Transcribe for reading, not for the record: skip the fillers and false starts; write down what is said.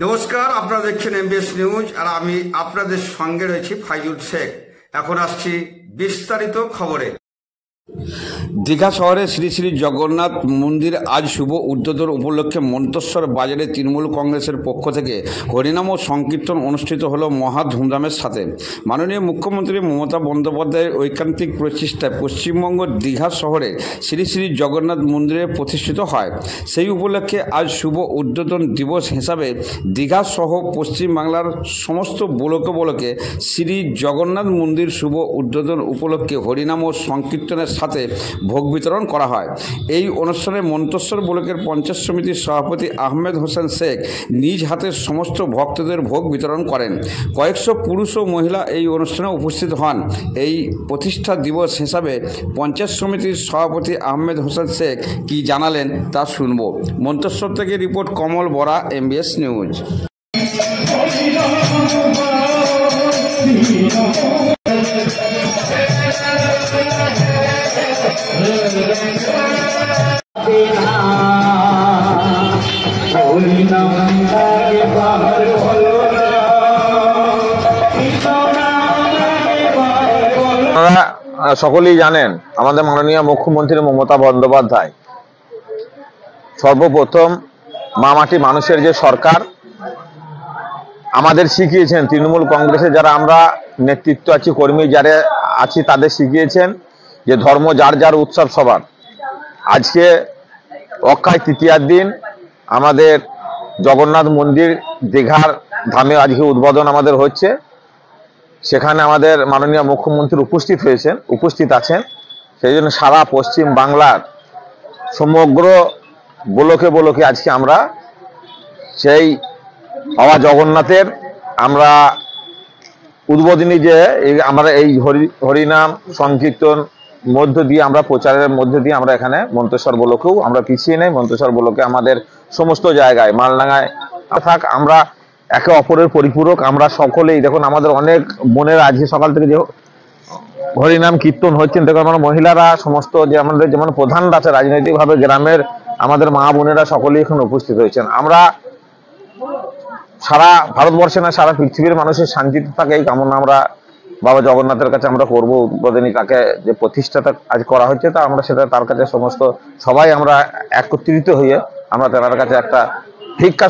নমস্কার, আপনারা দেখছেন এমবিএস নিউজ আর আমি আপনাদের সঙ্গে রয়েছি ফাইজুল শেখ। এখন আসছি বিস্তারিত খবরে। দীঘা শহরে শ্রী শ্রী জগন্নাথ মন্দির আজ শুভ উদ্বোধন উপলক্ষে মন্তেশ্বর বাজারে তৃণমূল কংগ্রেসের পক্ষ থেকে হরিনাম ও সংকীর্তন অনুষ্ঠিত হলো মহা ধুমধামের সাথে। মাননীয় মুখ্যমন্ত্রী মমতা বন্দ্যোপাধ্যায়ের ঐকান্তিক প্রচেষ্টায় পশ্চিমবঙ্গ দীঘা শহরে শ্রী শ্রী জগন্নাথ মন্দিরে প্রতিষ্ঠিত হয়। সেই উপলক্ষে আজ শুভ উদ্বোধন দিবস হিসাবে দীঘা সহ পশ্চিমবাংলার সমস্ত ব্লকে শ্রী জগন্নাথ মন্দির শুভ উদ্বোধন উপলক্ষে হরিনাম ও সংকীর্তনের সাথে ভোগ বিতরণ করা হয়। এই অনুষ্ঠানে মন্তেশ্বর ব্লকের পঞ্চায়েত সমিতির সভাপতি আহমেদ হোসেন শেখ নিজ হাতে সমস্ত ভক্তদের ভোগ বিতরণ করেন। কয়েকশো পুরুষ ও মহিলা এই অনুষ্ঠানে উপস্থিত হন। এই প্রতিষ্ঠা দিবস হিসাবে পঞ্চায়েত সমিতির সভাপতি আহমেদ হোসেন শেখ কি জানালেন তা শুনব। মন্তেশ্বর থেকে রিপোর্ট কমল বরা, এমবিএস নিউজ। সকলেই জানেন আমাদের মাননীয় মুখ্যমন্ত্রী মমতা বন্দ্যোপাধ্যায় সর্বপ্রথম মা মাটি মানুষের যে সরকার আমাদের শিখিয়েছেন, তৃণমূল কংগ্রেসে যারা আমরা নেতৃত্ব আছি, কর্মী যারা আছি, তাদের শিখিয়েছেন যে ধর্ম যার যার, উৎসব সবার। আজকে অক্ষয় তৃতীয়ার দিন আমাদের জগন্নাথ মন্দির দীঘার ধামে আজকে উদ্বোধন আমাদের হচ্ছে। সেখানে আমাদের মাননীয় মুখ্যমন্ত্রী উপস্থিত আছেন। সেই জন্য সারা পশ্চিম বাংলার সমগ্র ব্লকে আজকে আমরা সেই বাবা জগন্নাথের আমরা উদ্বোধনী যে আমরা এই হরিনাম সংকীর্তন মধ্য দিয়ে আমরা প্রচারের মধ্য দিয়ে আমরা এখানে মন্তেশ্বর ব্লকেও আমরা পিছিয়ে নেই। মন্তেশ্বর ব্লকে আমাদের সমস্ত জায়গায় মালডাঙ্গায় থাক, আমরা একে অপরের পরিপূরক। আমরা সকলেই দেখুন আমাদের অনেক বোনেরা আজকে সকাল থেকে যে হরিনাম কীর্তন হচ্ছেন, দেখুন আমরা মহিলারা সমস্ত যে আমাদের যেমন প্রধানরা আছে রাজনৈতিকভাবে গ্রামের আমাদের মা বোনেরা সকলেই এখানে উপস্থিত হয়েছেন। আমরা সারা ভারতবর্ষে না সারা পৃথিবীর মানুষের শান্তিতে থাকে এই কামনা আমরা বাবা জগন্নাথের কাছে আমরা করবো। উদ্বোধনী তাকে যে প্রতিষ্ঠাটা আজ করা হচ্ছে তা আমরা সেটা তার কাছে সমস্ত সবাই আমরা একত্রিত হয়ে আমরা তার কাছে একটা ভিক্ষা